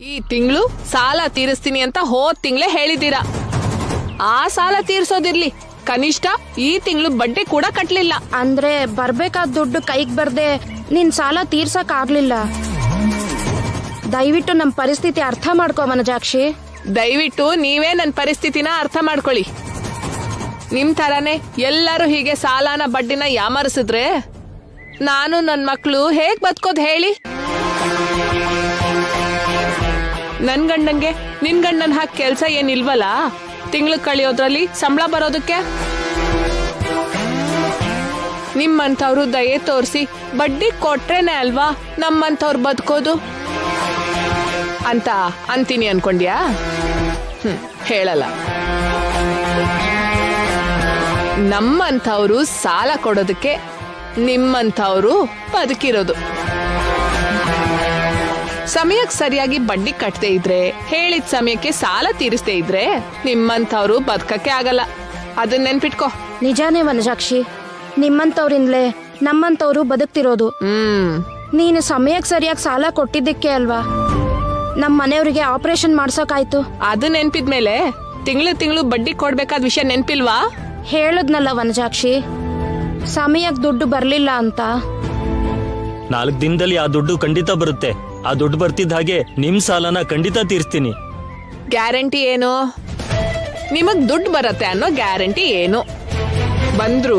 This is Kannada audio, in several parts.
ಈ ತಿಂಗಳು ಸಾಲ ತೀರಿಸ್ತೀನಿ ಅಂತ ಹೋದ್ ತಿಂಗಳೇ ಹೇಳಿದ್ದೀರಾ. ಆ ಸಾಲ ತೀರ್ಸೋದಿರ್ಲಿ, ಕನಿಷ್ಠ ಈ ತಿಂಗಳು ಬಡ್ಡಿ ಕೂಡ ಕಟ್ಲಿಲ್ಲ. ಅಂದ್ರೆ ಬರ್ಬೇಕಾದ ದುಡ್ಡು ಕೈಗೆ ಬರ್ದೆ ನಿನ್ ಸಾಲ ತೀರ್ಸಕ್ ಆಗ್ಲಿಲ್ಲ. ದಯವಿಟ್ಟು ನಮ್ ಪರಿಸ್ಥಿತಿ ಅರ್ಥ ಮಾಡ್ಕೋ ವನಜಾಕ್ಷಿ. ದಯವಿಟ್ಟು ನೀವೇ ನನ್ನ ಪರಿಸ್ಥಿತಿನ ಅರ್ಥ ಮಾಡ್ಕೊಳ್ಳಿ. ನಿಮ್ ತರಾನೇ ಎಲ್ಲರೂ ಹೀಗೆ ಸಾಲನ ಬಡ್ಡಿನ ಯಾಮರಿಸಿದ್ರೆ ನಾನು ನನ್ನ ಮಕ್ಕಳು ಹೇಗ್ ಬದುಕೋದ್ ಹೇಳಿ? ನನ್ ಗಂಡಂಗೆ ನಿನ್ ಗಂಡನ್ ಹಾಕಿ ಕೆಲ್ಸ ಏನಿಲ್ವಲ್ಲ, ತಿಂಗಳು ಕಳಿಯೋದ್ರಲ್ಲಿ ಸಂಬಳ ಬರೋದಕ್ಕೆ. ನಿಮ್ಮಂಥವ್ರು ದಯೆ ತೋರಿಸಿ ಬಡ್ಡಿ ಕೊಟ್ರೇನೆ ಅಲ್ವಾ ನಮ್ಮಂಥವ್ರು ಬದುಕೋದು ಅಂತ ಅಂತೀನಿ ಅನ್ಕೊಂಡ್ಯಾ? ಹೇಳಲ್ಲ. ನಮ್ಮಂಥವ್ರು ಸಾಲ ಕೊಡೋದಕ್ಕೆ ನಿಮ್ಮಂಥವ್ರು ಬದುಕಿರೋದು. ಸಮಯಕ್ಕೆ ಸರಿಯಾಗಿ ಬಡ್ಡಿ ಕಟ್ಟದೇ ಇದ್ರೆ, ಹೇಳಿದ ಸಮಯಕ್ಕೆ ಸಾಲ ತೀರಿಸದೇ ಇದ್ರೆ ನಿಮ್ಮಂಥವ್ರು ಬದುಕಕ್ಕೆ ಆಗಲ್ಲ. ಅದನ್ನ ನೆನ್ಪಿಟ್ಕೋ. ನಿಜಾನೇ ವನಜಾಕ್ಷಿ, ನಿಮ್ಮಂತವ್ರಿಂದಲೇ ನಮ್ಮಂತವ್ರು ಬದುಕ್ತಿರೋದು. ನೀನು ಸಮಯಕ್ಕೆ ಸರಿಯಾಗಿ ಸಾಲ ಕೊಟ್ಟಿದ್ದಕ್ಕೆ ಅಲ್ವಾ ನಮ್ಮ ಮನೆಯವರಿಗೆ ಆಪರೇಷನ್ ಮಾಡ್ಸೋಕಾಯ್ತು. ಅದು ನೆನ್ಪಿದ್ಮೇಲೆ ತಿಂಗಳು ಬಡ್ಡಿ ಕೊಡ್ಬೇಕಾದ ವಿಷಯ ನೆನ್ಪಿಲ್ವಾ? ಹೇಳದ್ನಲ್ಲ ವನಜಾಕ್ಷಿ, ಸಮಯಕ್ಕೆ ದುಡ್ಡು ಬರ್ಲಿಲ್ಲ ಅಂತ. 4 ದಿನದಲ್ಲಿ ಆ ದುಡ್ಡು ಖಂಡಿತ ಬರುತ್ತೆ. ಆ ದುಡ್ಡು ಬರ್ತಿದ್ದ ಹಾಗೆ ನಿಮ್ ಸಾಲನ ಖಂಡಿತ ತೀರಿಸ್ತೀನಿ. ಗ್ಯಾರಂಟಿ ಏನು? ನಿಮಗ್ ದುಡ್ಡು ಬರತ್ತೆ ಅನ್ನೋ ಗ್ಯಾರಂಟಿ ಏನು? ಬಂದ್ರು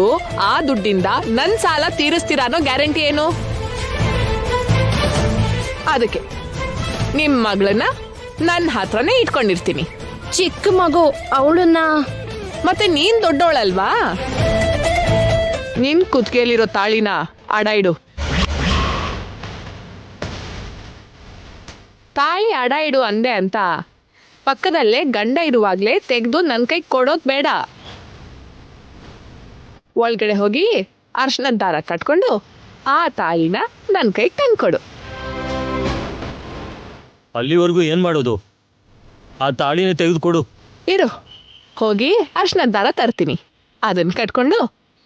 ಆ ದುಡ್ಡಿಂದ ನನ್ ಸಾಲ ತೀರಿಸ್ತೀರ ಅನ್ನೋ ಗ್ಯಾರಂಟಿ ಏನು? ಅದಕ್ಕೆ ನಿಮ್ ಮಗಳನ್ನ ನನ್ನ ಹತ್ರನೇ ಇಟ್ಕೊಂಡಿರ್ತೀನಿ. ಚಿಕ್ಕ ಮಗು, ಅವಳನ್ನ ಮತ್ತೆ ನೀನ್ ದೊಡ್ಡವಳಲ್ವಾ? ನಿನ್ ಕುತ್ತಿಗೆಯಲ್ಲಿರೋ ತಾಳಿನ ಅಡ ಇಡು. ತಾಳಿ ಅಡ ಇಡು ಅಂದೆ ಅಂತ ಪಕ್ಕದಲ್ಲೇ ಗಂಡ ಇರುವಾಗ್ಲೇ ತೆಗೆದು ನನ್ ಕೈ ಕೊಡೋದ್ ಬೇಡ. ಒಳಗಡೆ ಹೋಗಿ ಅರ್ಶನದ ದಾರ ಕಟ್ಕೊಂಡು ಆ ತಾಳಿನ ನನ್ ಕೈ ತಂದ್ಕೊಡು. ಅಲ್ಲಿವರೆಗೂ ಏನ್ ಮಾಡೋದು? ಆ ತಾಳಿನ ತೆಗೆದುಕೊಡು. ಇರು, ಹೋಗಿ ಅರ್ಶನದ ದಾರ ತರ್ತೀನಿ. ಅದನ್ನ ಕಟ್ಕೊಂಡು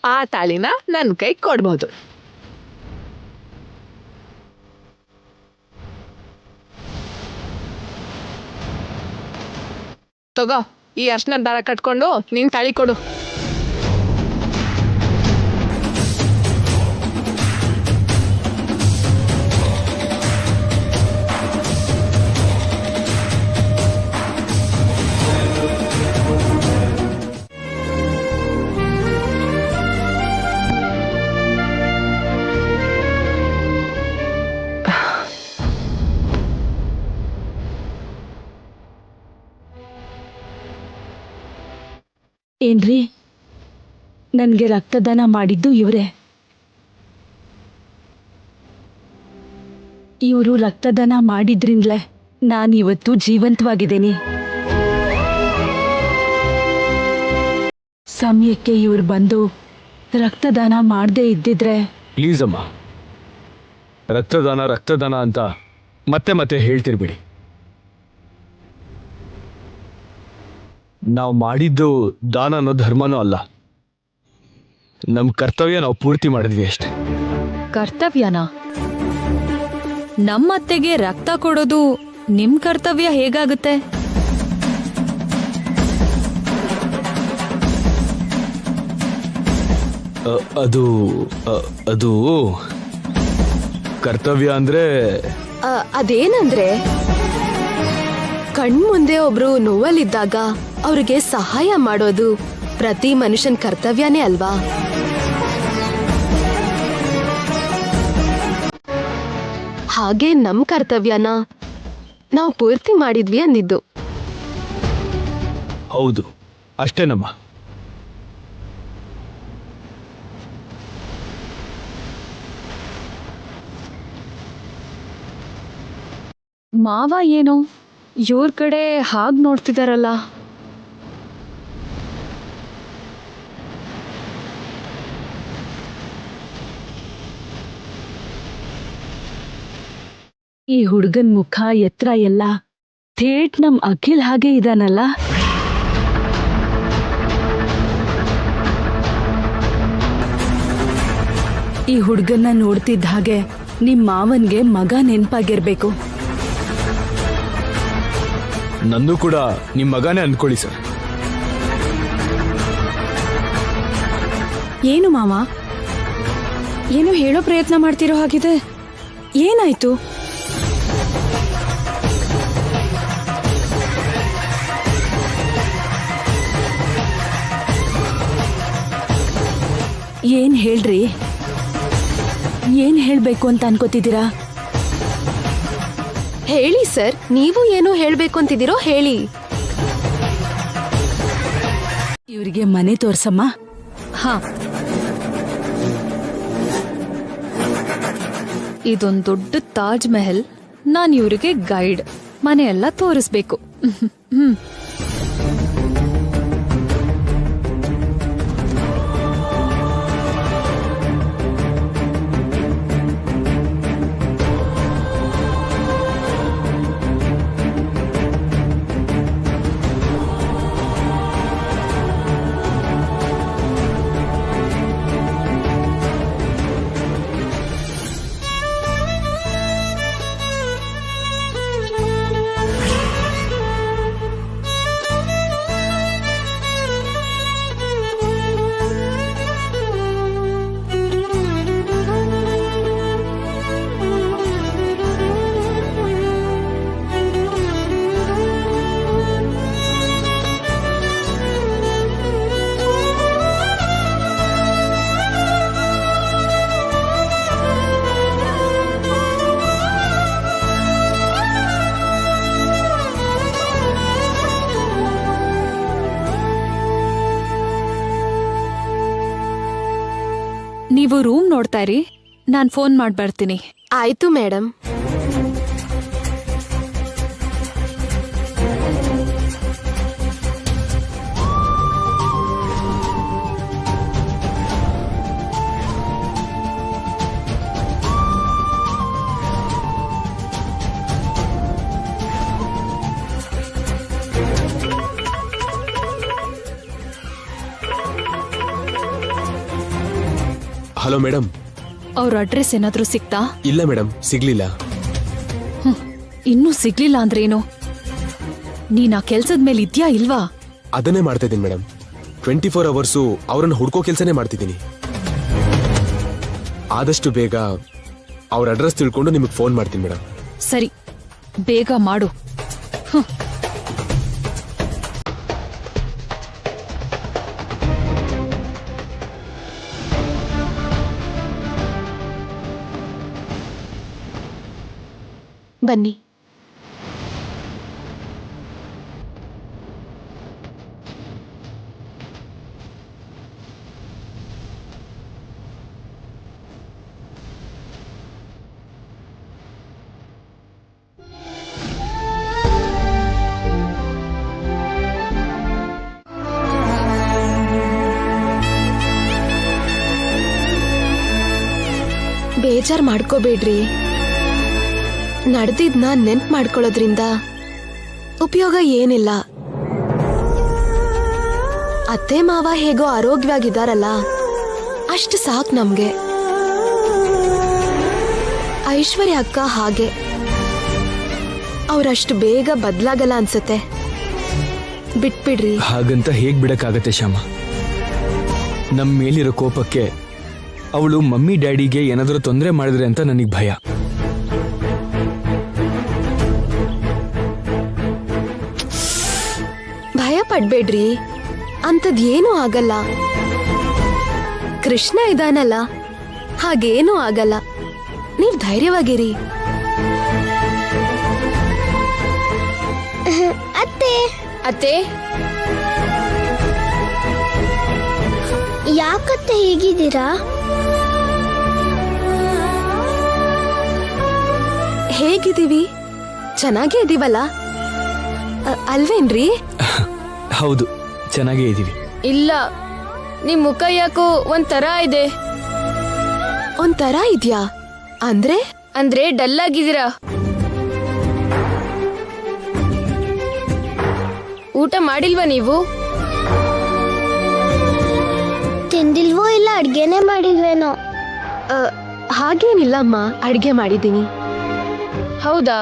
ಆ ತಾಳಿನ ನನ್ ಕೈ ಕೊಡ್ಬೋದು. ತಗೋ, ಈ ಅರ್ಶನದ ದಾರ ಕಟ್ಕೊಂಡು ನೀನ್ ತಾಳಿ ಕೊಡು. ಏನ್ರಿ, ನನಗೆ ರಕ್ತದಾನ ಮಾಡಿದ್ದು ಇವರೇ. ಇವರು ರಕ್ತದಾನ ಮಾಡಿದ್ರಿಂದಲೇ ನಾನಿವತ್ತು ಜೀವಂತವಾಗಿದ್ದೀನಿ. ಸಮಯಕ್ಕೆ ಇವ್ರು ಬಂದು ರಕ್ತದಾನ ಮಾಡದೇ ಇದ್ದಿದ್ರೆ. ಪ್ಲೀಸ್ ಅಮ್ಮ, ರಕ್ತದಾನ ಅಂತ ಮತ್ತೆ ಹೇಳ್ತಿರ್ಬಿಡಿ. ನಾವು ಮಾಡಿದ್ದು ದಾನನೋ ಧರ್ಮನೋ ಅಲ್ಲ, ನಮ್ಮ ಕರ್ತವ್ಯ ನಾವು ಪೂರ್ತಿ ಮಾಡಿದ್ವಿ ಅಷ್ಟೆ. ಕರ್ತವ್ಯನಾ? ನಮ್ಮತ್ತೆಗೆ ರಕ್ತ ಕೊಡೋದು ನಿಮ್ ಕರ್ತವ್ಯ ಹೇಗಾಗುತ್ತೆ? ಅದು ಕರ್ತವ್ಯ ಅಂದ್ರೆ ಅದೇನಂದ್ರೆ, ಕಣ್ಮುಂದೆ ಒಬ್ರು ನೋವಲ್ಲಿದ್ದಾಗ ಅವ್ರಿಗೆ ಸಹಾಯ ಮಾಡೋದು ಪ್ರತಿ ಮನುಷ್ಯನ್ ಕರ್ತವ್ಯನೇ ಅಲ್ವಾ? ಹಾಗೆ ನಮ್ ಕರ್ತವ್ಯನ ನಾವು ಪೂರ್ತಿ ಮಾಡಿದ್ವಿ ಅಂದಿದ್ದು. ಹೌದು, ಅಷ್ಟೇನಮ್ಮ. ಮಾವ ಏನು ಇವ್ರ ಕಡೆ ಹಾಗ್ ನೋಡ್ತಿದಾರಲ್ಲ? ಈ ಹುಡುಗನ್ ಮುಖ ಎತ್ತರ ಎಲ್ಲ ಥೇಟ್ ನಮ್ ಅಖಿಲ್ ಹಾಗೆ ಇದಾನಲ್ಲ. ಈ ಹುಡುಗನ್ನ ನೋಡ್ತಿದ್ದ ಹಾಗೆ ನಿಮ್ ಮಾವನ್ಗೆ ಮಗ ನೆನ್ಪಾಗಿರ್ಬೇಕು. ನಂದು ಕೂಡ ನಿಮ್ ಮಗನೇ ಅನ್ಕೊಳ್ಳಿ ಸರ್. ಏನು ಮಾವ, ಏನು ಹೇಳೋ ಪ್ರಯತ್ನ ಮಾಡ್ತಿರೋ ಹಾಗಿದೆ. ಏನಾಯ್ತು? ಏನ್ ಹೇಳ್ರಿ? ಏನ್ ಹೇಳ್ಬೇಕು ಅಂತ ಅನ್ಕೋತಿದ್ದೀರಾ? ಹೇಳಿ ಸರ್, ನೀವು ಏನು ಹೇಳ್ಬೇಕು ಅಂತಿದ್ದೀರೋ ಹೇಳಿ. ಇವ್ರಿಗೆ ಮನೆ ತೋರ್ಸಮ್ಮ. ಹಾ, ಇದೊಂದ್ ದೊಡ್ಡ ತಾಜ್ ಮೆಹಲ್. ನಾನ್ ಇವ್ರಿಗೆ ಗೈಡ್. ಮನೆಯೆಲ್ಲ ತೋರಿಸ್ಬೇಕು. ಹ್ಮ್. ನೀವು ರೂಮ್ ನೋಡ್ತಾ ಇರಿ, ನಾನ್ ಫೋನ್ ಮಾಡಿ ಬರ್ತೀನಿ. ಆಯ್ತು ಮೇಡಮ್. Hello madam. ಅವ್ರ ಅಡ್ರೆಸ್ ಏನಾದ್ರೂ ಸಿಕ್ತಾ? ಇಲ್ಲ ಮೇಡಮ್, ಸಿಗ್ಲಿಲ್ಲ. ಇನ್ನೂ ಸಿಗ್ಲಿಲ್ಲ ಅಂದ್ರೇನು? ನೀನ್ ಆ ಕೆಲ್ಸದ ಮೇಲೆ ಇದ್ಯಾ ಇಲ್ವಾ? ಅದನ್ನೇ ಮಾಡ್ತಾ ಇದ್ದೀನಿ ಮೇಡಮ್. 24 ಅವರ್ಸು ಅವ್ರನ್ನ ಹುಡ್ಕೋ ಕೆಲಸನೇ ಮಾಡ್ತಿದ್ದೀನಿ. ಆದಷ್ಟು ಬೇಗ ಅವ್ರ ಅಡ್ರೆಸ್ ತಿಳ್ಕೊಂಡು ನಿಮಗೆ ಫೋನ್ ಮಾಡ್ತೀನಿ ಮೇಡಮ್. ಸರಿ, ಬೇಗ ಮಾಡು. ಬನ್ನಿ. ಬೇಜಾರ್ ಮಾಡ್ಕೋಬೇಡ್ರಿ. ನಡೆದಿದ್ನ ನೆನ್ಪ್ ಮಾಡ್ಕೊಳ್ಳೋದ್ರಿಂದ ಉಪಯೋಗ ಏನಿಲ್ಲ. ಅತ್ತೆ ಮಾವ ಹೇಗೋ ಆರೋಗ್ಯವಾಗಿದ್ದಾರಲ್ಲ, ಅಷ್ಟು ಸಾಕ್ ನಮ್ಗೆ. ಐಶ್ವರ್ಯ ಅಕ್ಕ ಹಾಗೆ, ಅವ್ರಷ್ಟು ಬೇಗ ಬದ್ಲಾಗಲ್ಲ ಅನ್ಸತ್ತೆ. ಬಿಟ್ಬಿಡ್ರಿ. ಹಾಗಂತ ಹೇಗ್ ಬಿಡಕ್ಕಾಗತ್ತೆ ಶ್ಯಾಮ? ನಮ್ ಮೇಲಿರೋ ಕೋಪಕ್ಕೆ ಅವಳು ಮಮ್ಮಿ ಡ್ಯಾಡಿಗೆ ಏನಾದರೂ ತೊಂದರೆ ಮಾಡಿದ್ರೆ ಅಂತ ನನಗ್ ಭಯ. ಭಯ ಪಡ್ಬೇಡ್ರಿ, ಅಂಥದ್ದೇನೂ ಆಗಲ್ಲ. ಕೃಷ್ಣ ಇದಾನಲ್ಲ, ಹಾಗೇನೂ ಆಗಲ್ಲ. ನೀವ್ ಧೈರ್ಯವಾಗಿರಿ. ಅತ್ತೆ ಅತ್ತೆ, ಯಾಕತ್ತೆ ಹೀಗಿದ್ದೀರಾ? ಹೇಗಿದ್ದೀವಿ? ಚೆನ್ನಾಗೇ ಇದೀವಲ್ಲ, ಅಲ್ವೇನ್ರಿ? ಹೌದು, ಚೆನ್ನಾಗೇ ಇದೀವಿ. ಇಲ್ಲ, ನಿಮ್ ಮುಖ ಯಾಕೋ ಒಂಥರ ಇದೆ. ಒಂಥರ ಇದ್ಯಾ? ಅಂದ್ರೆ ಡಲ್ ಆಗಿದ್ದೀರಾ. ಊಟ ಮಾಡಿಲ್ವಾ ನೀವು? ತಿಂದಿಲ್ವೋ ಇಲ್ಲ ಅಡ್ಗೆನೆ ಮಾಡಿಲ್ವೇನೋ? ಹಾಗೇನಿಲ್ಲ ಅಮ್ಮ, ಅಡ್ಗೆ ಮಾಡಿದ್ದೀನಿ. ಹೌದಾ?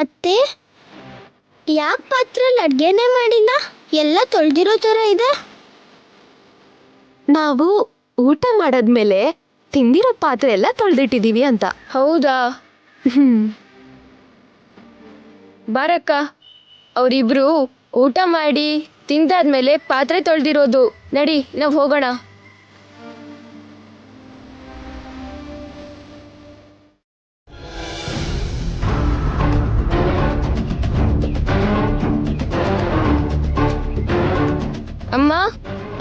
ಅತ್ತೆ ಯಾಕೆ ಪಾತ್ರೆಯಲ್ಲಿ ಅಡ್ಗೆನೇ ಮಾಡಿಲ್ಲ? ಎಲ್ಲ ತೊಳ್ದಿರೋ ಥರ ಇದೆ. ನಾವು ಊಟ ಮಾಡಾದ್ಮೇಲೆ ತಿಂದಿರೋ ಪಾತ್ರೆ ಎಲ್ಲ ತೊಳೆದಿಟ್ಟಿದೀವಿ ಅಂತ. ಹೌದಾ? ಬಾರಕ್ಕ, ಅವರಿಬ್ರು ಊಟ ಮಾಡಿ ತಿಂದಾದ್ಮೇಲೆ ಪಾತ್ರೆ ತೊಳ್ದಿರೋದು. ನಡಿ, ನಾವು ಹೋಗೋಣ. ಅಮ್ಮ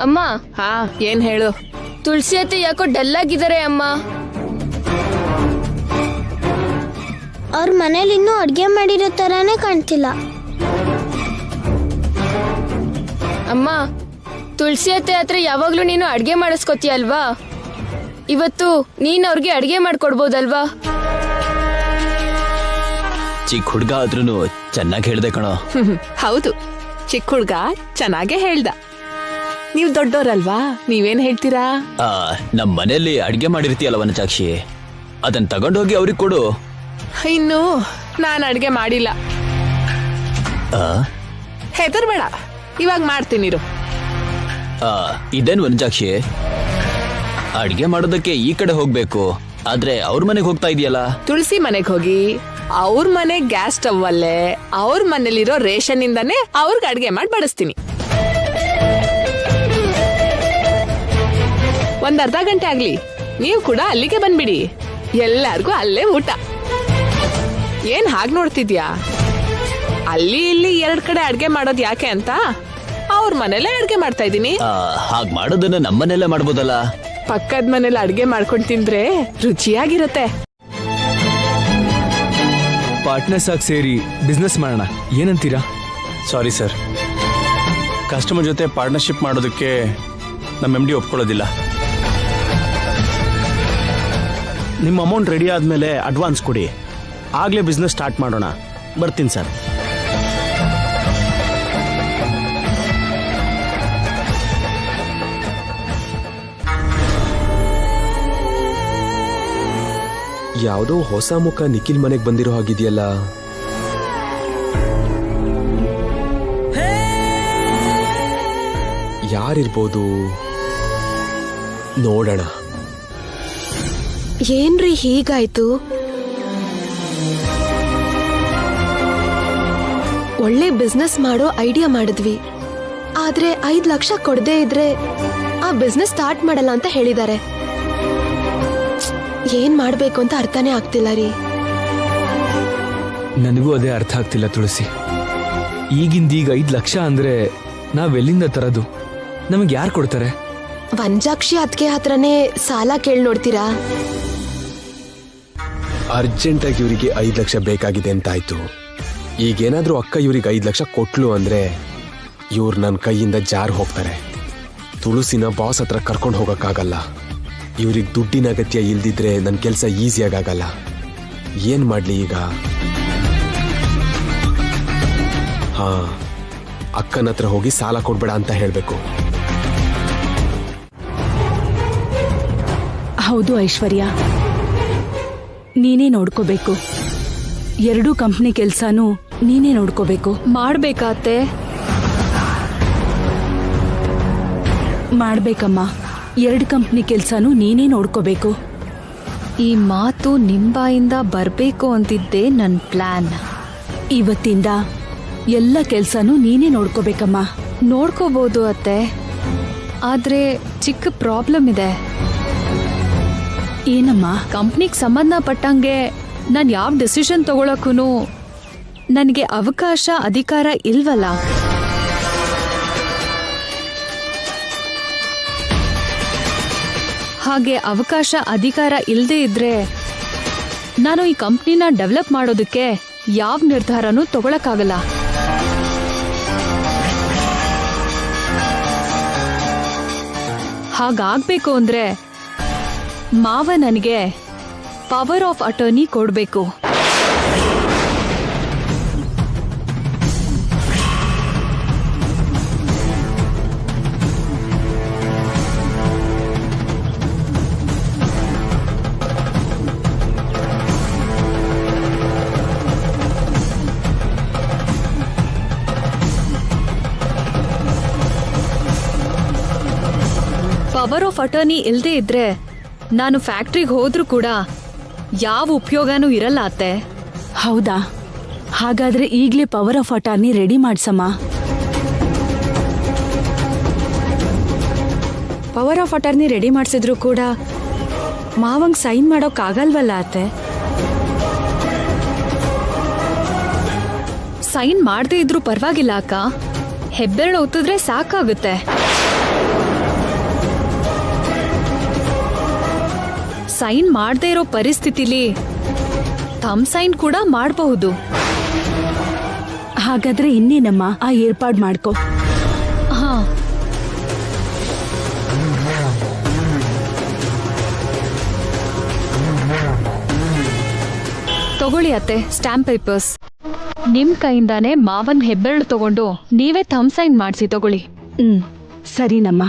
ಅಮ್ಮ, ಹಾ, ಏನ್ ಹೇಳು? ತುಳಸಿ ಅತ್ತೆ ಯಾಕೋ ಡಲ್ ಆಗಿದ್ದಾರೆ ಅಮ್ಮ. ಅವ್ರ ಮನೇಲಿ ಇನ್ನೂ ಅಡ್ಗೆ ಮಾಡಿರೋ ಥರನೇ ಕಾಣ್ತಿಲ್ಲ. ಅಮ್ಮ, ತುಳಸಿ ಅತ್ತೆ ಹತ್ರ ಯಾವಾಗ್ಲೂ ನೀನು ಅಡ್ಗೆ ಮಾಡಿಸ್ಕೊತೀಯಲ್ವಾ? ಇವತ್ತು ನೀನ್ ಅವ್ರಿಗೆ ಅಡ್ಗೆ ಮಾಡ್ಕೊಡ್ಬೋದಲ್ವಾ? ಚಿಕ್ಕ ಹುಡ್ಗ ಆದ್ರೂ ಚೆನ್ನಾಗಿ ಹೇಳ್ದೆ ಕಣೋ. ಹೌದು, ಚಿಕ್ಕ ಹುಡ್ಗ ಚೆನ್ನಾಗೇ ಹೇಳ್ದ. ನೀವ್ ದೊಡ್ಡೋರಲ್ವಾ, ನೀವೇನ್ ಹೇಳ್ತೀರಾ? ನಮ್ ಮನೆಯಲ್ಲಿ ಅಡ್ಗೆ ಮಾಡಿರ್ತೀಯಲ್ಲ ವನಜಾಕ್ಷಿ, ಅದನ್ನ ತಗೊಂಡೋಗಿ ಅವ್ರಿಗೆ ಕೊಡು. ಇನ್ನು ನಾನ್ ಅಡ್ಗೆ ಮಾಡಿಲ್ಲ. ಹೆದರ್ಬೇಡ, ಇವಾಗ ಮಾಡ್ತೀನಿರು. ಇದೇನ್ ವನಜಾಕ್ಷಿ, ಅಡ್ಗೆ ಮಾಡೋದಕ್ಕೆ ಈ ಕಡೆ ಹೋಗ್ಬೇಕು, ಆದ್ರೆ ಅವ್ರ ಮನೆಗೆ ಹೋಗ್ತಾ ಇದೆಯಲ್ಲ? ತುಳಸಿ ಮನೆಗ್ ಹೋಗಿ ಅವ್ರ ಮನೆ ಗ್ಯಾಸ್ ಸ್ಟವ್ ಅಲ್ಲೇ ಅವ್ರ ಮನೇಲಿರೋ ರೇಷನ್ ಇಂದಾನೆ ಅವ್ರಿಗೆ ಅಡ್ಗೆ ಮಾಡಿ ಬಡಿಸ್ತೀನಿ. ಒಂದ್ ಅರ್ಧ ಗಂಟೆ ಆಗ್ಲಿ, ನೀವು ಕೂಡ ಅಲ್ಲಿಗೆ ಬಂದ್ಬಿಡಿ. ಎಲ್ಲಾರ್ಗೂ ಅಲ್ಲೇ ಊಟ. ಏನ್ ಹಾಗ್ ನೋಡ್ತಿದ್ಯಾ? ಅಲ್ಲಿ ಇಲ್ಲಿ ಎರಡ್ ಕಡೆ ಅಡ್ಗೆ ಮಾಡೋದ್ ಯಾಕೆ ಅಂತ ಅವ್ರ ಮನೇಲೆ ಅಡ್ಗೆ ಮಾಡ್ತಾ ಇದೀನಿ. ಹಾಗ್ ಮಾಡೋದನ್ನ ನಮ್ಮನೆಲ್ಲೇ ಮಾಡ್ಬೋದಲ್ಲ? ಪಕ್ಕದ ಮನೇಲಿ ಅಡ್ಗೆ ಮಾಡ್ಕೊಂಡ್ ತಿಂದ್ರೆ ರುಚಿಯಾಗಿರತ್ತೆ. ಪಾರ್ಟ್ನರ್ಸ್ ಆಗಿ ಸೇರಿ ಬಿಸ್ನೆಸ್ ಮಾಡೋಣ, ಏನಂತೀರಾ? ಸಾರಿ ಸರ್, ಕಸ್ಟಮರ್ ಜೊತೆ ಪಾರ್ಟ್ನರ್ಶಿಪ್ ಮಾಡೋದಕ್ಕೆ ನಮ್ಮ MD ಒಪ್ಕೊಳ್ಳೋದಿಲ್ಲ. ನಿಮ್ಮ ಅಮೌಂಟ್ ರೆಡಿ ಆದಮೇಲೆ ಅಡ್ವಾನ್ಸ್ ಕೊಡಿ, ಆಗಲೇ ಬಿಸ್ನೆಸ್ ಸ್ಟಾರ್ಟ್ ಮಾಡೋಣ. ಬರ್ತೀನಿ ಸರ್. ಯಾವುದೋ ಹೊಸ ಮುಖ ನಿಖಿಲ್ ಮನೆಗೆ ಬಂದಿರೋ ಹಾಗಿದೆಯಲ್ಲ. ಯಾರಿರ್ಬೋದು ನೋಡೋಣ. ಏನ್ರಿ ಹೀಗಾಯ್ತು? ಒಳ್ಳೆ ಬಿಸ್ನೆಸ್ ಮಾಡೋ ಐಡಿಯಾ ಮಾಡಿದ್ವಿ, ಆದ್ರೆ 5 ಲಕ್ಷ ಕೊಡದೇ ಇದ್ರೆ ಆ ಬಿಸ್ನೆಸ್ ಸ್ಟಾರ್ಟ್ ಮಾಡಲ್ಲ ಅಂತ ಹೇಳಿದ್ದಾರೆ. ಏನ್ ಮಾಡ್ಬೇಕು ಅಂತ ಅರ್ಥನೇ ಆಗ್ತಿಲ್ಲ ರೀ. ನನಗೂ ಅದೇ ಅರ್ಥ ಆಗ್ತಿಲ್ಲ ತುಳಸಿ. ಈಗಿಂದೀಗ 5 ಲಕ್ಷ ಅಂದ್ರೆ ನಾವೆಲ್ಲಿಂದ ತರದು? ನಮಗೆ ಯಾರು ಕೊಡ್ತಾರೆ? ವಂಜಾಕ್ಷಿ ಅದ್ಕೆ ಹತ್ರನೇ ಸಾಲ ಕೇಳಿ ನೋಡ್ತೀರಾ? ಅರ್ಜೆಂಟಾಗಿ ಇವರಿಗೆ 5 ಲಕ್ಷ ಬೇಕಾಗಿದೆ ಅಂತಾಯ್ತು. ಈಗೇನಾದ್ರೂ ಅಕ್ಕ ಇವ್ರಿಗೆ 5 ಲಕ್ಷ ಕೊಟ್ಲು ಅಂದ್ರೆ ಇವ್ರು ನನ್ನ ಕೈಯಿಂದ ಜಾರ್ ಹೋಗ್ತಾರೆ. ತುಳಸಿನ ಬಾಸ್ ಹತ್ರ ಕರ್ಕೊಂಡು ಹೋಗಕ್ಕಾಗಲ್ಲ. ಇವ್ರಿಗೆ ದುಡ್ಡಿನ ಅಗತ್ಯ ಇಲ್ದಿದ್ರೆ ನನ್ನ ಕೆಲಸ ಈಸಿಯಾಗಲ್ಲ. ಏನ್ ಮಾಡ್ಲಿ ಈಗ? ಹಾ, ಅಕ್ಕನ ಹತ್ರ ಹೋಗಿ ಸಾಲ ಕೊಡ್ಬೇಡ ಅಂತ ಹೇಳ್ಬೇಕು. ಹೌದು ಐಶ್ವರ್ಯ, ನೀನೇ ನೋಡ್ಕೋಬೇಕು. 2 ಕಂಪ್ನಿ ಕೆಲ್ಸಾನು ನೀನೇ ನೋಡ್ಕೋಬೇಕು. ಮಾಡ್ಬೇಕಾತ್ತೆ? ಮಾಡ್ಬೇಕಮ್ಮ, 2 ಕಂಪ್ನಿ ಕೆಲ್ಸಾನು ನೀನೇ ನೋಡ್ಕೋಬೇಕು. ಈ ಮಾತು ನಿಂಬಾಯಿಂದ ಬರ್ಬೇಕು ಅಂತಿದ್ದೆ ನನ್ ಪ್ಲಾನ್. ಇವತ್ತಿಂದ ಎಲ್ಲ ಕೆಲ್ಸಾನು ನೀನೇ ನೋಡ್ಕೋಬೇಕಮ್ಮ. ನೋಡ್ಕೋಬಹುದು ಅತ್ತೆ, ಆದ್ರೆ ಚಿಕ್ಕ ಪ್ರಾಬ್ಲಮ್ ಇದೆ. ಏನಮ್ಮ? ಕಂಪ್ನಿಗೆ ಸಂಬಂಧಪಟ್ಟಂಗೆ ನಾನು ಯಾವ ಡಿಸಿಷನ್ ತಗೊಳಕ್ಕೂ ನನಗೆ ಅವಕಾಶ ಅಧಿಕಾರ ಇಲ್ವಲ್ಲ. ಹಾಗೆ ಅವಕಾಶ ಅಧಿಕಾರ ಇಲ್ಲದೆ ಇದ್ರೆ ನಾನು ಈ ಕಂಪ್ನಿನ ಡೆವಲಪ್ ಮಾಡೋದಕ್ಕೆ ಯಾವ ನಿರ್ಧಾರನೂ ತಗೊಳಕ್ಕಾಗಲ್ಲ. ಹಾಗಾಗ್ಬೇಕು ಅಂದ್ರೆ ಮಾವ ನನಗೆ ಪವರ್ ಆಫ್ ಅಟರ್ನಿ ಕೊಡ್ಬೇಕು. ಪವರ್ ಆಫ್ ಅಟರ್ನಿ ಇಲ್ದೇ ಇದ್ರೆ ನಾನು ಫ್ಯಾಕ್ಟ್ರಿಗೆ ಹೋದ್ರೂ ಕೂಡ ಯಾವ ಉಪಯೋಗನೂ ಇರಲ್ಲ ಅತ್ತೆ. ಹೌದಾ? ಹಾಗಾದ್ರೆ ಈಗ್ಲೇ ಪವರ್ ಆಫ್ ಅಟಾರ್ನಿ ರೆಡಿ ಮಾಡ್ಸಮ್ಮ. ಪವರ್ ಆಫ್ ಅಟರ್ನಿ ರೆಡಿ ಮಾಡಿಸಿದ್ರು ಕೂಡ ಮಾವಂಗ್ ಸೈನ್ ಮಾಡೋಕ್ಕಾಗಲ್ವಲ್ಲ ಅತ್ತೆ? ಸೈನ್ ಮಾಡದೇ ಇದ್ರೂ ಪರವಾಗಿಲ್ಲ ಅಕ್ಕ, ಹೆಬ್ಬೆರಳು ಒತ್ತಿದ್ರೆ ಸಾಕಾಗುತ್ತೆ. ಸೈನ್ ಮಾಡದೇ ಇರೋ ಪರಿಸ್ಥಿತಿಲಿ ಥಂಬ್ ಸೈನ್ ಕೂಡ ಮಾಡಬಹುದು. ಹಾಗಾದ್ರೆ ಇನ್ನೇನಮ್ಮ, ಆ ಏರ್ಪಾಡ್ ಮಾಡ್ಕೋ. ಹಾ, ತಗೊಳ್ಳಿ ಅತ್ತೆ ಸ್ಟ್ಯಾಂಪ್ ಪೇಪರ್ಸ್. ನಿಮ್ ಕೈಯಿಂದಾನೇ ಮಾವನ್ ಹೆಬ್ಬೆರಳು ತಗೊಂಡು ನೀವೇ ಥಂಬ್ ಸೈನ್ ಮಾಡಿಸಿ ತಗೊಳ್ಳಿ. ಸರಿನಮ್ಮ.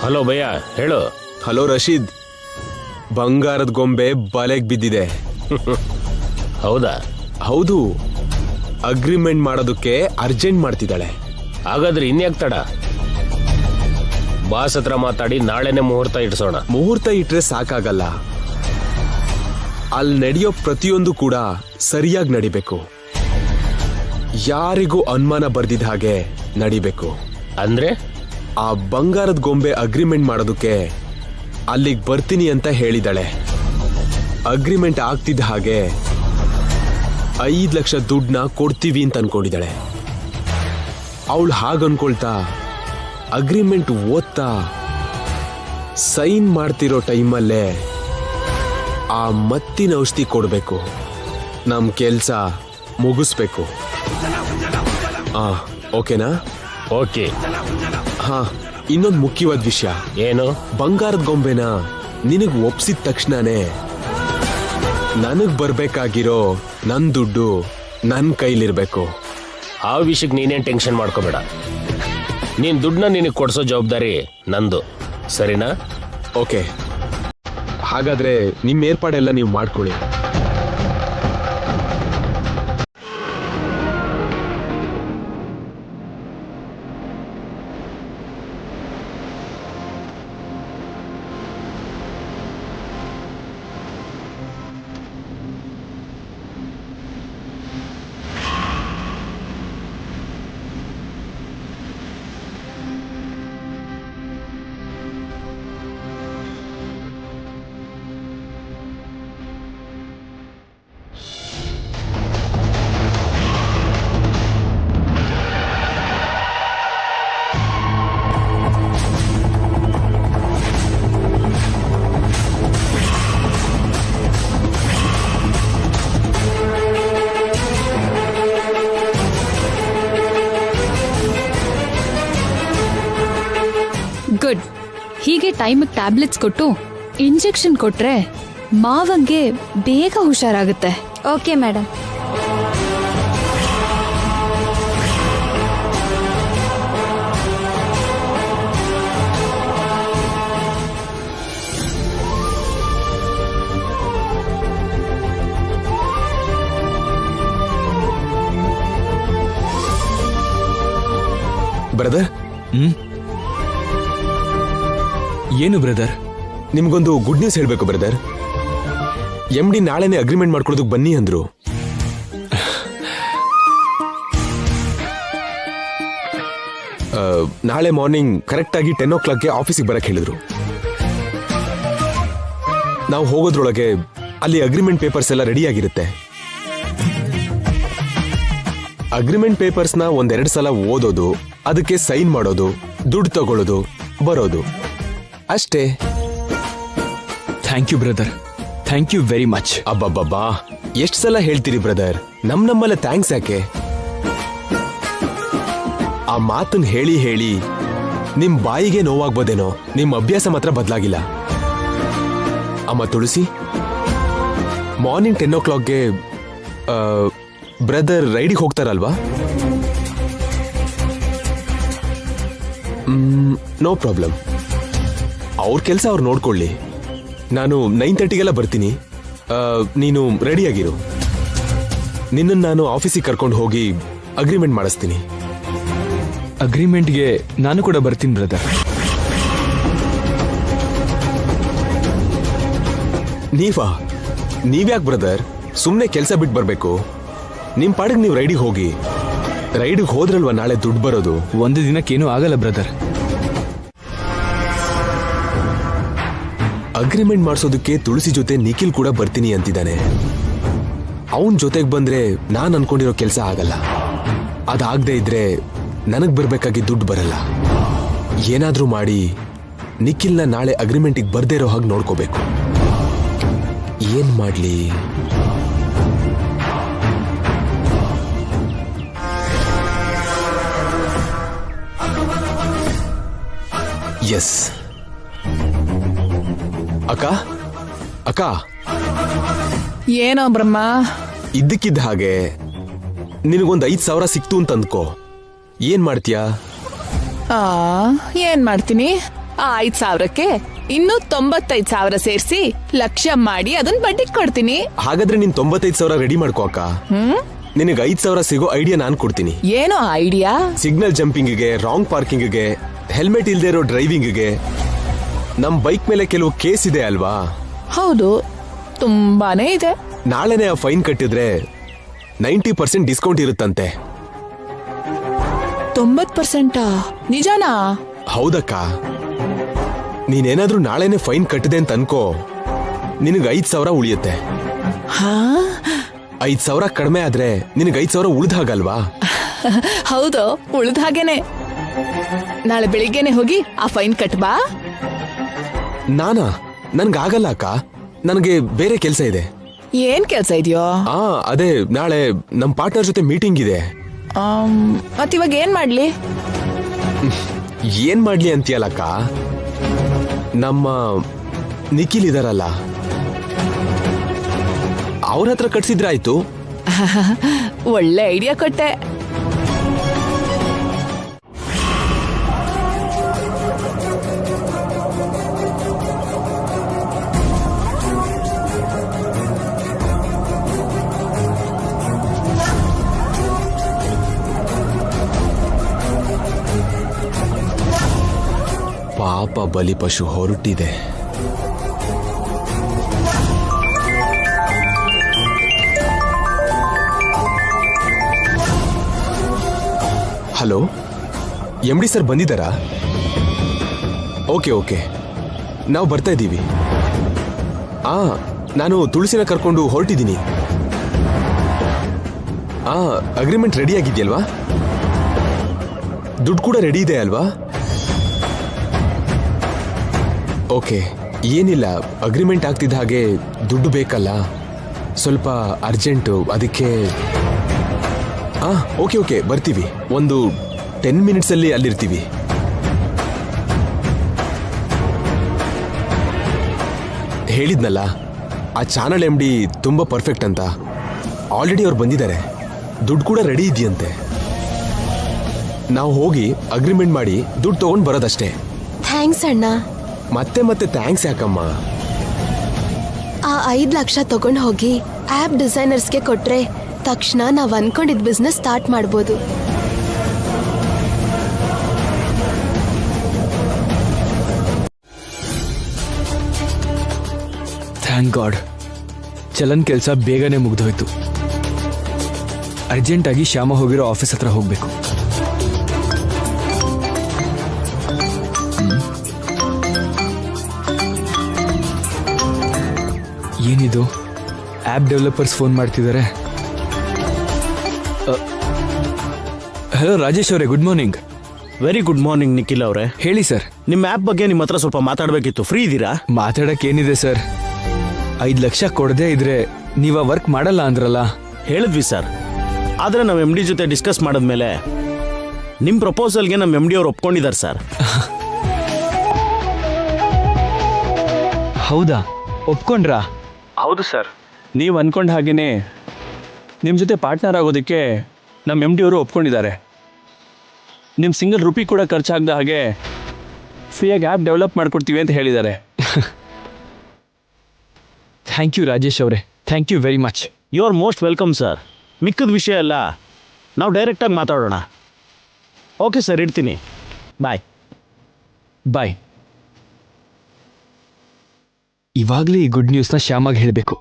ಹಲೋ ಭಯ್ಯ, ಹೇಳು. ಹಲೋ ರಶೀದ್, ಬಂಗಾರದ ಗೊಂಬೆ ಬಲೆಗ್ ಬಿದ್ದಿದೆ. ಹೌದಾ? ಹೌದು, ಅಗ್ರಿಮೆಂಟ್ ಮಾಡೋದಕ್ಕೆ ಅರ್ಜೆಂಟ್ ಮಾಡ್ತಿದ್ದಾಳೆ. ಹಾಗಾದ್ರೆ ಇನ್ಯಾಕ್ ತಡ? ಬಾಸ್ ಹತ್ರ ಮಾತಾಡಿ ನಾಳೆನೆ ಮುಹೂರ್ತ ಇಡ್ಸೋಣ. ಮುಹೂರ್ತ ಇಟ್ರೆ ಸಾಕಾಗಲ್ಲ, ಅಲ್ಲಿ ನಡೆಯೋ ಪ್ರತಿಯೊಂದು ಕೂಡ ಸರಿಯಾಗಿ ನಡಿಬೇಕು. ಯಾರಿಗೂ ಅನುಮಾನ ಬರ್ದಿದ್ದ ಹಾಗೆ ನಡಿಬೇಕು. ಅಂದ್ರೆ ಆ ಬಂಗಾರದ ಗೊಂಬೆ ಅಗ್ರಿಮೆಂಟ್ ಮಾಡೋದಕ್ಕೆ ಅಲ್ಲಿಗೆ ಬರ್ತೀನಿ ಅಂತ ಹೇಳಿದಾಳೆ. ಅಗ್ರಿಮೆಂಟ್ ಆಗ್ತಿದ್ದ ಹಾಗೆ 5 ಲಕ್ಷ ದುಡ್ಡನ್ನ ಕೊಡ್ತೀವಿ ಅಂತ ಅನ್ಕೊಂಡಿದ್ದಾಳೆ. ಅವಳು ಹಾಗನ್ಕೊಳ್ತಾ ಅಗ್ರಿಮೆಂಟ್ ಓದ್ತಾ ಸೈನ್ ಮಾಡ್ತಿರೋ ಟೈಮಲ್ಲೇ ಆ ಮತ್ತಿನ ಔಷಧಿ ಕೊಡ್ಬೇಕು. ನಮ್ ಕೆಲ್ಸ ಮುಗಿಸ್ಬೇಕು. ಓಕೆನಾ? ಓಕೆ. ಹಾ, ಇನ್ನೊಂದು ಮುಖ್ಯವಾದ ವಿಷಯ. ಏನು? ಬಂಗಾರದ ಗೊಂಬೆನ ನಿನಗ್ ಒಪ್ಸಿದ ತಕ್ಷಣನೇ ನನಗ್ ಬರ್ಬೇಕಾಗಿರೋ ನನ್ ದುಡ್ಡು ನನ್ ಕೈಲಿರ್ಬೇಕು. ಆ ವಿಷಯಕ್ಕೆ ನೀನೇನ್ ಟೆನ್ಷನ್ ಮಾಡ್ಕೋಬೇಡ. ನೀನ್ ದುಡ್ಡನ್ನ ನಿನಗೆ ಕೊಡ್ಸೋ ಜವಾಬ್ದಾರಿ ನಂದು, ಸರಿನಾ? ಓಕೆ, ಹಾಗಾದ್ರೆ ನಿಮ್ಮ ಏರ್ಪಾಡೆಲ್ಲ ನೀವು ಮಾಡ್ಕೊಳ್ಳಿ. ಗುಡ್. ಹೀಗೆ ಟೈಮಿಗೆ ಟ್ಯಾಬ್ಲೆಟ್ಸ್ ಕೊಟ್ಟು ಇಂಜೆಕ್ಷನ್ ಕೊಟ್ರೆ ಮಾವಂಗೆ ಬೇಗ ಹುಷಾರಾಗುತ್ತೆ. Okay madam. ಬ್ರದರ್, ಏನು ಬ್ರದರ್? ನಿಮ್ಗೊಂದು ಗುಡ್ ನ್ಯೂಸ್ ಹೇಳ್ಬೇಕು ಬ್ರದರ್. MD ನಾಳೆನೆ ಅಗ್ರಿಮೆಂಟ್ ಮಾಡ್ಕೊಳ್ಳೋದಕ್ಕೆ ಬನ್ನಿ ಅಂದ್ರು. ನಾಳೆ ಮಾರ್ನಿಂಗ್ ಕರೆಕ್ಟ್ ಆಗಿ 10 o'clockಗೆ ಆಫೀಸಿಗೆ ಬರಕ್ ಹೇಳಿದ್ರು. ನಾವು ಹೋಗೋದ್ರೊಳಗೆ ಅಲ್ಲಿ ಅಗ್ರಿಮೆಂಟ್ ಪೇಪರ್ಸ್ ಎಲ್ಲ ರೆಡಿ ಆಗಿರುತ್ತೆ. ಅಗ್ರಿಮೆಂಟ್ ಪೇಪರ್ಸ್ನ 1-2 ಸಲ ಓದೋದು, ಅದಕ್ಕೆ ಸೈನ್ ಮಾಡೋದು, ದುಡ್ಡು ತಗೊಳ್ಳೋದು, ಬರೋದು, ಅಷ್ಟೇ. Thank you brother, thank you very much. ಅಬ್ಬಬ್ಬಬ್ಬಾ, ಎಷ್ಟು ಸಲ ಹೇಳ್ತೀರಿ ಬ್ರದರ್, ನಮ್ಮಲ್ಲ ಥ್ಯಾಂಕ್ಸ್ ಯಾಕೆ? ಆ ಮಾತನ್ನ ಹೇಳಿ ಹೇಳಿ ನಿಮ್ ಬಾಯಿಗೆ ನೋವಾಗ್ಬೋದೇನೋ, ನಿಮ್ ಅಭ್ಯಾಸ ಮಾತ್ರ ಬದಲಾಗಿಲ್ಲ. ಅಮ್ಮ ತುಳಸಿ, ಮಾರ್ನಿಂಗ್ 10 o'clockಗೆ ಬ್ರದರ್ ರೈಡಿಗೆ ಹೋಗ್ತಾರಲ್ವಾ? ನೋ ಪ್ರಾಬ್ಲಮ್, ಅವ್ರ ಕೆಲಸ ಅವ್ರು ನೋಡ್ಕೊಳ್ಳಿ. ನಾನು 9:30ಗೆಲ್ಲ ಬರ್ತೀನಿ. ನೀನು ರೆಡಿಯಾಗಿರು. ನಿನ್ನನ್ನು ನಾನು ಆಫೀಸಿಗೆ ಕರ್ಕೊಂಡು ಹೋಗಿ ಅಗ್ರಿಮೆಂಟ್ ಮಾಡಿಸ್ತೀನಿ. ಅಗ್ರಿಮೆಂಟ್ಗೆ ನಾನು ಕೂಡ ಬರ್ತೀನಿ ಬ್ರದರ್. ನೀವ್ಯಾಕೆ ಬ್ರದರ್ ಸುಮ್ಮನೆ ಕೆಲಸ ಬಿಟ್ಟು ಬರಬೇಕು? ನಿಮ್ ಪಾಡಿಗೆ ನೀವು ರೈಡಿಗೆ ಹೋಗಿ. ರೈಡಿಗೆ ಹೋದ್ರಲ್ವಾ ನಾಳೆ ದುಡ್ಡು ಬರೋದು. ಒಂದು ದಿನಕ್ಕೇನೂ ಆಗಲ್ಲ ಬ್ರದರ್. ಅಗ್ರಿಮೆಂಟ್ ಮಾಡಿಸೋದಕ್ಕೆ ತುಳಸಿ ಜೊತೆ ನಿಖಿಲ್ ಕೂಡ ಬರ್ತೀನಿ ಅಂತಿದ್ದಾನೆ. ಅವನ್ ಜೊತೆಗೆ ಬಂದ್ರೆ ನಾನ್ ಅನ್ಕೊಂಡಿರೋ ಕೆಲಸ ಆಗಲ್ಲ. ಅದಾಗದೆ ಇದ್ರೆ ನನಗ್ ಬರ್ಬೇಕಾಗಿ ದುಡ್ಡು ಬರಲ್ಲ. ಏನಾದ್ರೂ ಮಾಡಿ ನಿಖಿಲ್ನ ನಾಳೆ ಅಗ್ರಿಮೆಂಟಿಗೆ ಬರ್ದೇ ಇರೋ ಹಾಗೆ ನೋಡ್ಕೋಬೇಕು. ಏನ್ ಮಾಡ್ಲಿ? ಎಸ್. ಅಕ್ಕ ಅಕ್ಕ, ಏನೋ ಬ್ರಹ್ಮ? ಇದ್ದಕ್ಕಿದ್ದ ಹಾಗೆ ನಿನಗೊಂದು 5,000 ಸಿಕ್ತು ಅಂತ ಅಂದ್ಕೋ. ಏನ್ ಮಾಡ್ತೀಯಾ? ಏನ್ ಮಾಡ್ತೀನಿ? ಆ 5,000ಕ್ಕೆ ಇನ್ನು 95,000 ಸೇರಿಸಿ 1,00,000 ಮಾಡಿ ಅದನ್ನ ಬಡ್ಡಿಗೆ ಕೊಡ್ತೀನಿ. ಹಾಗಾದ್ರೆ ನೀನ್ 95,000 ರೆಡಿ ಮಾಡ್ಕೋ ಅಕ್ಕ. ನಿನಗೆ 5,000 ಸಿಗೋ ಐಡಿಯಾ ನಾನ್ ಕೊಡ್ತೀನಿ. ಏನೋ ಐಡಿಯಾ? ಸಿಗ್ನಲ್ ಜಂಪಿಂಗ್ಗೆ, ರಾಂಗ್ ಪಾರ್ಕಿಂಗ್ಗೆ, ಹೆಲ್ಮೆಟ್ ಇಲ್ದೇ ಇರೋ ಡ್ರೈವಿಂಗ್ಗೆ. ನಮ್ ಬೈಕ್ ಮೇಲೆ ಕೆಲವು ಕೇಸ್ ಇದೆ ಅಲ್ವಾ? ಹೌದು, ತುಂಬಾನೇ ಇದೆ. ನಾಳೆನೆ ಆ ಫೈನ್ ಕಟ್ಟಿದ್ರೆ 90% ಡಿಸ್ಕೌಂಟ್ ಇರುತ್ತಂತೆ. 90%? ನಿಜಾನಾ? ಹೌದಕ್ಕ. ನೀನೇನಾದ್ರೂ ನಾಳೆನೆ ಫೈನ್ ಕಟ್ಟಿದೆ ಅಂತ ಅನ್ಕೋ, ನಿನಗೆ 5,000 ಉಳಿಯುತ್ತೆ. 5,000 ಕಡಿಮೆ ಆದ್ರೆ ನಿನಗೆ 5,000 ಉಳಿದ ಹಾಗಲ್ವಾ? ಹೌದು, ಉಳಿದ ಹಾಗೇನೆ. ನಾಳೆ ಬೆಳಿಗ್ಗೆನೆ ಹೋಗಿ ಆ ಫೈನ್ ಕಟ್ಬಾ. ನನ್ಗಾಗಲ್ಲ ಅಕ್ಕ, ನನಗೆ ಬೇರೆ ಕೆಲಸ ಇದೆ. ಏನ್ ಕೆಲ್ಸ ಇದೆಯೋ? ಅದೇ ನಾಳೆ ನಮ್ ಪಾರ್ಟ್ನರ್ ಜೊತೆ ಮೀಟಿಂಗ್ ಇದೆ. ಮತ್ತಿವಾಗ ಏನ್ ಮಾಡ್ಲಿ? ಏನ್ ಮಾಡ್ಲಿ ಅಂತೀಯಲ್ಲಕ್ಕ, ನಮ್ಮ ನಿಖಿಲ್ ಇದಾರಲ್ಲ, ಅವ್ರ ಹತ್ರ ಕಟ್ಸಿದ್ರೆ ಆಯ್ತು. ಒಳ್ಳೆ ಐಡಿಯಾ ಕೊಟ್ಟೆ. ಪಾಪ ಬಲಿಪಶು ಹೊರಟಿದೆ. ಹಲೋ, MD ಸರ್ ಬಂದಿದ್ದಾರಾ? ಓಕೆ, ನಾವು ಬರ್ತಾ ಇದ್ದೀವಿ. ನಾನು ತುಳಸಿನ ಕರ್ಕೊಂಡು ಹೊರಟಿದ್ದೀನಿ. Agreement ready ಆಗಿದೆಯಲ್ವಾ? ದುಡ್ಡು ಕೂಡ ರೆಡಿ ಇದೆ ಅಲ್ವಾ? ಓಕೆ, ಏನಿಲ್ಲ, ಅಗ್ರಿಮೆಂಟ್ ಆಗ್ತಿದ್ದ ಹಾಗೆ ದುಡ್ಡು ಬೇಕಲ್ಲ, ಸ್ವಲ್ಪ ಅರ್ಜೆಂಟು, ಅದಕ್ಕೆ. ಓಕೆ, ಬರ್ತೀವಿ. ಒಂದು 10 ಮಿನಿಟ್ಸಲ್ಲಿ ಅಲ್ಲಿರ್ತೀವಿ. ಹೇಳಿದ್ನಲ್ಲ, ಆ ಚಾನಲ್ MD ತುಂಬಾ ಪರ್ಫೆಕ್ಟ್ ಅಂತ. ಆಲ್ರೆಡಿ ಅವ್ರು ಬಂದಿದ್ದಾರೆ, ದುಡ್ಡು ಕೂಡ ರೆಡಿ ಇದೆಯಂತೆ. ನಾವು ಹೋಗಿ ಅಗ್ರಿಮೆಂಟ್ ಮಾಡಿ ದುಡ್ಡು ತಗೊಂಡು ಬರೋದಷ್ಟೇ. ಥ್ಯಾಂಕ್ಸ್ ಅಣ್ಣ. ಮತ್ತೆ ಥ್ಯಾಂಕ್ಸ್ ಯಾಕಮ್ಮ? ಆ 5 ಲಕ್ಷ ತಗೊಂಡು ಹೋಗಿ ಆಪ್ ಡಿಸೈನರ್ಸ್ಗೆ ಕೊಟ್ರೆ ತಕ್ಷಣ ನಾವ್ ಅನ್ಕೊಂಡಿದ್ ಬಿಸ್ನೆಸ್ ಸ್ಟಾರ್ಟ್ ಮಾಡ್ಬೋದು. ಥ್ಯಾಂಕ್ ಗಾಡ್, ಚಲನ್ ಕೆಲಸ ಬೇಗನೆ ಮುಗ್ದೋಯ್ತು. ಅರ್ಜೆಂಟಾಗಿ ಶ್ಯಾಮ ಹೋಗಿರೋ ಆಫೀಸ್ ಹತ್ರ ಹೋಗ್ಬೇಕು. ಏನಿದು, ಆ್ಯಪ್ ಡೆವಲಪರ್ಸ್ ಫೋನ್ ಮಾಡ್ತಿದ್ದಾರೆ. ಹಲೋ ರಾಜೇಶ್ ಅವರೇ, good morning. Very good morning Nikhil ಅವರೇ. ಹೇಳಿ ಸರ್. ನಿಮ್ಮ ಆ್ಯಪ್ ಬಗ್ಗೆ ನಿಮ್ಮ ಹತ್ರ ಸ್ವಲ್ಪ ಮಾತಾಡಬೇಕಿತ್ತು. ಫ್ರೀ ಇದ್ದೀರಾ? ಮಾತಾಡಕ್ ಏನಿದೆ ಸರ್, 5 ಲಕ್ಷ ಕೊಡದೇ ಇದ್ರೆ ನೀವ ವರ್ಕ್ ಮಾಡಲ್ಲ ಅಂದ್ರಲ್ಲ. ಹೇಳಿದ್ವಿ ಸರ್, ಆದರೆ ನಾವು MD ಜೊತೆ ಡಿಸ್ಕಸ್ ಮಾಡಿದ್ಮೇಲೆ ನಿಮ್ಮ ಪ್ರಪೋಸಲ್ಗೆ ನಮ್ಮ MD ಅವ್ರು ಒಪ್ಕೊಂಡಿದ್ದಾರೆ ಸರ್. ಹೌದಾ, ಒಪ್ಕೊಂಡ್ರಾ? ಹೌದು ಸರ್, ನೀವು ಅನ್ಕೊಂಡ ಹಾಗೇನೆ ನಿಮ್ಮ ಜೊತೆ ಪಾರ್ಟ್ನರ್ ಆಗೋದಕ್ಕೆ ನಮ್ಮ MD ಅವರು ಒಪ್ಕೊಂಡಿದ್ದಾರೆ. ನಿಮ್ಮ ಸಿಂಗಲ್ ರುಪಿ ಕೂಡ ಖರ್ಚಾಗದ ಹಾಗೆ ಫ್ರೀಯಾಗಿ ಆ್ಯಪ್ ಡೆವಲಪ್ ಮಾಡ್ಕೊಡ್ತೀವಿ ಅಂತ ಹೇಳಿದ್ದಾರೆ. ಥ್ಯಾಂಕ್ ಯು ರಾಜೇಶ್ ಅವರೇ, thank you very much. You are most welcome sir. ಮಿಕ್ಕದ ವಿಷಯ ಎಲ್ಲ ನಾವು ಡೈರೆಕ್ಟಾಗಿ ಮಾತಾಡೋಣ. ಓಕೆ ಸರ್, ಇಡ್ತೀನಿ. ಬಾಯ್. ಬಾಯ್. ಇವಾಗಲೇ ಈ ಗುಡ್ ನ್ಯೂಸ್ನ ಶ್ಯಾಮಾಗಿ ಹೇಳಬೇಕು.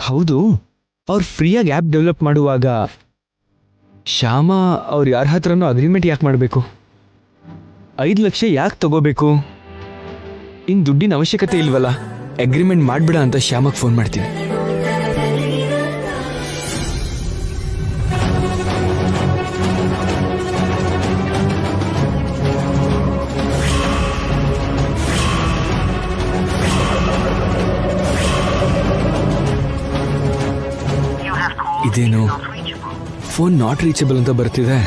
ಹೌದು, ಅವ್ರು ಫ್ರೀಯಾಗಿ ಆ್ಯಪ್ ಡೆವಲಪ್ ಮಾಡುವಾಗ ಶ್ಯಾಮ ಅವ್ರು ಯಾರ ಹತ್ರನೂ ಅಗ್ರಿಮೆಂಟ್ ಯಾಕೆ ಮಾಡಬೇಕು? 5 ಲಕ್ಷ ಯಾಕೆ ತಗೋಬೇಕು? ಇನ್ನು ದುಡ್ಡಿನ ಅವಶ್ಯಕತೆ ಇಲ್ವಲ್ಲ. ಅಗ್ರಿಮೆಂಟ್ ಮಾಡ್ಬಿಡ ಅಂತ ಶ್ಯಾಮಗೆ ಫೋನ್ ಮಾಡ್ತೀನಿ. ಇದೇನು ಫೋನ್ ನಾಟ್ ರೀಚಬಲ್ ಅಂತ ಬರ್ತಿದೆ.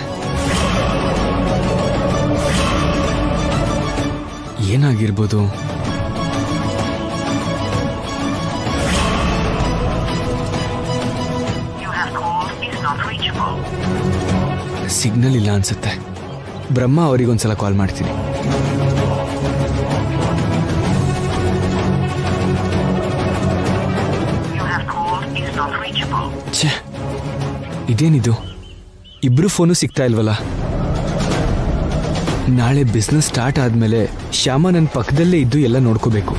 ಏನಾಗಿರ್ಬೋದು? ಸಿಗ್ನಲ್ ಇಲ್ಲ ಅನ್ಸುತ್ತೆ. ಬ್ರಹ್ಮ ಅವರಿಗೊಂದ್ಸಲ ಕಾಲ್ ಮಾಡ್ತೀನಿ. ಛೇ, ಇದೇನಿದು? ಇಬ್ರು ಫೋನು ಸಿಗ್ತಾ ಇಲ್ವಲ್ಲ. ನಾಳೆ ಬಿಸ್ನೆಸ್ ಸ್ಟಾರ್ಟ್ ಆದ್ಮೇಲೆ ಶ್ಯಾಮ ನನ್ನ ಪಕ್ಕದಲ್ಲೇ ಇದ್ದು ಎಲ್ಲ ನೋಡ್ಕೋಬೇಕು.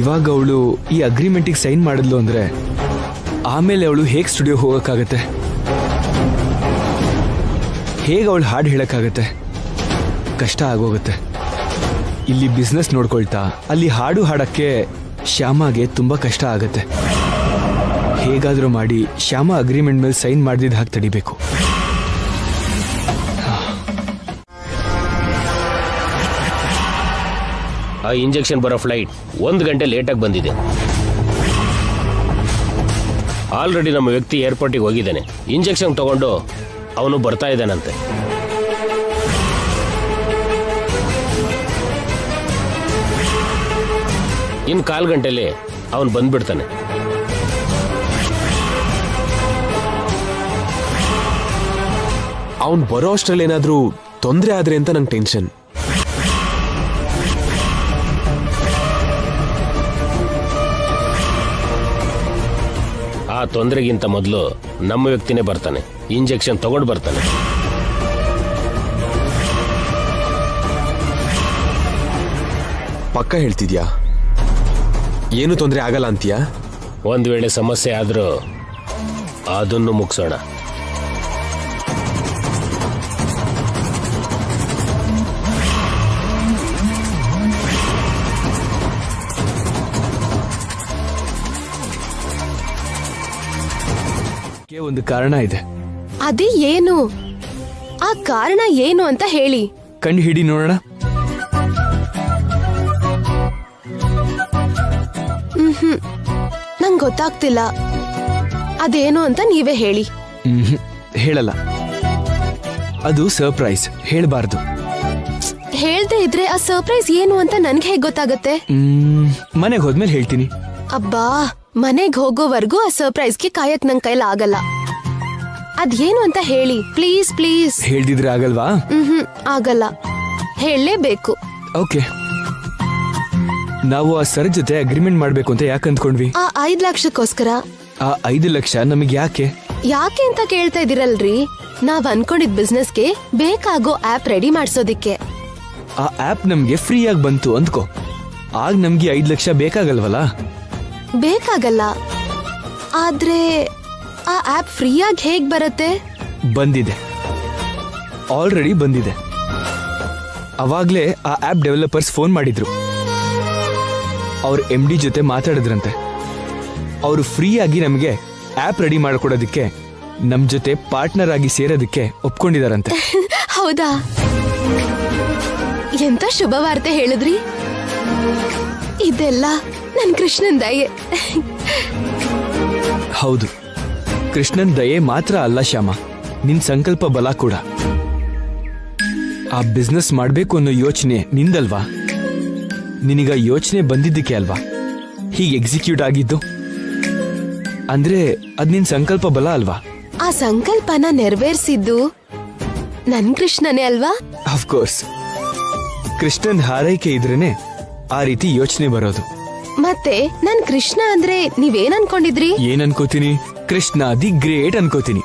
ಇವಾಗ ಅವಳು ಈ ಅಗ್ರಿಮೆಂಟಿಗೆ ಸೈನ್ ಮಾಡಿದ್ಲು ಅಂದ್ರೆ ಆಮೇಲೆ ಅವಳು ಹೇಗೆ ಸ್ಟುಡಿಯೋ ಹೋಗೋಕ್ಕಾಗತ್ತೆ? ಹೇಗೆ ಅವಳು ಹಾಡು ಹೇಳೋಕ್ಕಾಗತ್ತೆ? ಕಷ್ಟ ಆಗೋಗುತ್ತೆ. ಇಲ್ಲಿ ಬಿಸ್ನೆಸ್ ನೋಡ್ಕೊಳ್ತಾ ಅಲ್ಲಿ ಹಾಡು ಹಾಡಕ್ಕೆ ಶ್ಯಾಮಗೆ ತುಂಬ ಕಷ್ಟ ಆಗುತ್ತೆ. ಹೇಗಾದರೂ ಮಾಡಿ ಶ್ಯಾಮ ಅಗ್ರಿಮೆಂಟ್ ಮೇಲೆ ಸೈನ್ ಮಾಡಿದ ಹಾಗೆ ತಡಿಬೇಕು. ಆ ಇಂಜೆಕ್ಷನ್ ಬರೋ ಫ್ಲೈಟ್ 1 ಗಂಟೆ ಲೇಟಾಗಿ ಬಂದಿದೆ. ಆಲ್ರೆಡಿ ನಮ್ಮ ವ್ಯಕ್ತಿ ಏರ್ಪೋರ್ಟಿಗೆ ಹೋಗಿದ್ದಾನೆ. ಇಂಜೆಕ್ಷನ್ ತಗೊಂಡು ಅವನು ಬರ್ತಾ ಇದ್ದಾನಂತೆ. ಇನ್ನು 1/4 ಗಂಟೆಲಿ ಅವನು ಬಂದ್ಬಿಡ್ತಾನೆ. ಅವನು ಬರೋ ಅಷ್ಟರಲ್ಲಿ ಏನಾದರೂ ತೊಂದರೆ ಆದ್ರೆ ಅಂತ ನಂಗೆ ಟೆನ್ಷನ್. ಆ ತೊಂದರೆಗಿಂತ ಮೊದಲು ನಮ್ಮ ವ್ಯಕ್ತಿನೇ ಬರ್ತಾನೆ, ಇಂಜೆಕ್ಷನ್ ತಗೊಂಡು ಬರ್ತಾನೆ. ಪಕ್ಕ ಹೇಳ್ತಿದ್ಯಾ? ಏನು ತೊಂದರೆ ಆಗಲ್ಲ ಅಂತೀಯಾ? ಒಂದು ವೇಳೆ ಸಮಸ್ಯೆ ಆದರೂ ಅದನ್ನು ಮುಗಿಸೋಣ. ಒಂದು ಕಾರಣ ಇದೆ. ಅದೇ ಏನು? ಆ ಕಾರಣ ಏನು ಅಂತ ಹೇಳಿ. ಕಂಡು ಹಿಡಿ ನೋಡೋಣ. ನಂಗೆ ಗೊತ್ತಾಗ್ತಿಲ್ಲ. ಅದೇನು ಅಂತ ನೀವೇ ಹೇಳಿ. ಹೇಳಲ್ಲ, ಅದು ಸರ್ಪ್ರೈಸ್, ಹೇಳಬಾರ್ದು. ಹೇಳ್ದೆ ಇದ್ರೆ ಆ ಸರ್ಪ್ರೈಸ್ ಏನು ಅಂತ ನನ್ಗೆ ಹೇಗೆ ಗೊತ್ತಾಗತ್ತೆ? ಮನೆಗೆ ಹೋದ್ಮೇಲೆ ಹೇಳ್ತೀನಿ. ಅಬ್ಬಾ, ಮನೆಗೆ ಹೋಗೋವರೆಗೂ ಆ ಸರ್ಪ್ರೈಸ್ಗೆ ಕಾಯಕ್ ನನ್ ಕೈಲ ಆಗಲ್ಲ. ಅದೇನು ಅಂತ ಹೇಳಿ ಪ್ಲೀಸ್ ಪ್ಲೀಸ್. ಹೇಳ್ದಿದ್ರೆ ಆಗಲ್ವಾ? ಆಗಲ್ಲ, ಹೇಳಲೇಬೇಕು. ಓಕೆ, ನಾವು ಆ ಸರ್ ಜೊತೆ ಅಗ್ರಿಮೆಂಟ್ ಮಾಡ್ಬೇಕು ಅಂತ ಯಾಕೆ ಅಂದ್ಕೊಂಡ್ವಿ? ಆ 5 ಲಕ್ಷಕ್ಕೋಸ್ಕರ. ಆ 5 ಲಕ್ಷ ನಮಗೆ ಯಾಕೆ ಅಂತ ಕೇಳ್ತಾ ಇದೀರಲ್ರಿ. ನಾವ್ ಅನ್ಕೊಂಡಿದ್ ಬಿಸ್ನೆಸ್ಗೆ ಬೇಕಾಗೋ ಆಪ್ ರೆಡಿ ಮಾಡ್ಸೋದಿಕ್ಕೆ. ಆ ಆಪ್ ನಮ್ಗೆ ಫ್ರೀ ಆಗಿ ಬಂತು ಅಂದ್ಕೋ, ಆಗ ನಮ್ಗೆ 5 ಲಕ್ಷ ಬೇಕಾಗಲ್ವಲ್ಲ? ಬೇಕಾಗಲ್ಲ. ಆದ್ರೆ ಆ ಆಪ್ ಫ್ರೀಯಾಗಿ ಹೇಗ್ ಬರುತ್ತೆ? ಬಂದಿದೆ, ಆಲ್ರೆಡಿ ಬಂದಿದೆ. ಅವಾಗ್ಲೇ ಆ ಆಪ್ ಡೆವಲಪರ್ಸ್ ಫೋನ್ ಮಾಡಿದ್ರು. ಅವ್ರ MD ಜೊತೆ ಮಾತಾಡಿದ್ರಂತೆ. ಅವರು ಫ್ರೀಯಾಗಿ ನಮಗೆ ಆ್ಯಪ್ ರೆಡಿ ಮಾಡಿಕೊಡೋದಕ್ಕೆ ನಮ್ಮ ಜೊತೆ ಪಾರ್ಟ್ನರ್ ಆಗಿ ಸೇರೋದಕ್ಕೆ ಒಪ್ಕೊಂಡಿದಾರಂತೆ. ಹೌದಾ? ಎಂತ ಶುಭ ವಾರ್ತೆ ಹೇಳಿದ್ರಿ. ಇದೆಲ್ಲ ನನ್ ಕೃಷ್ಣನ್ ದಯೆ. ಹೌದು, ಕೃಷ್ಣನ್ ದಯೆ ಮಾತ್ರ ಅಲ್ಲ ಶ್ಯಾಮ, ನಿನ್ ಸಂಕಲ್ಪ ಬಲ ಕೂಡ. ಆ ಬಿಸ್ನೆಸ್ ಮಾಡ್ಬೇಕು ಅನ್ನೋ ಯೋಚನೆ ನಿಂದಲ್ವಾ? ನಿನಗ ಯೋಚನೆ ಬಂದಿದ್ದಕ್ಕೆ ಅಲ್ವಾ ಹೀಗೆ ಎಕ್ಸಿಕ್ಯೂಟ್ ಆಗಿದ್ದು? ಅಂದ್ರೆ ಅದ್ ನಿನ್ ಸಂಕಲ್ಪ ಬಲ ಅಲ್ವಾ? ಆ ಸಂಕಲ್ಪನ ನೆರವೇರಿಸಿದ್ದು ನನ್ ಕೃಷ್ಣನೇ ಅಲ್ವಾ? ಅಫ್ಕೋರ್ಸ್, ಕೃಷ್ಣನ್ ಹಾರೈಕೆ ಇದ್ರೇನೆ ಆ ರೀತಿ ಯೋಚನೆ ಬರೋದು. ಮತ್ತೆ ನನ್ ಕೃಷ್ಣ ಅಂದ್ರೆ ನೀವೇನ್ ಅನ್ಕೊಂಡಿದ್ರಿ? ಏನ್ ಅನ್ಕೋತೀನಿ? ಕೃಷ್ಣ ದಿ ಗ್ರೇಟ್ ಅನ್ಕೋತೀನಿ.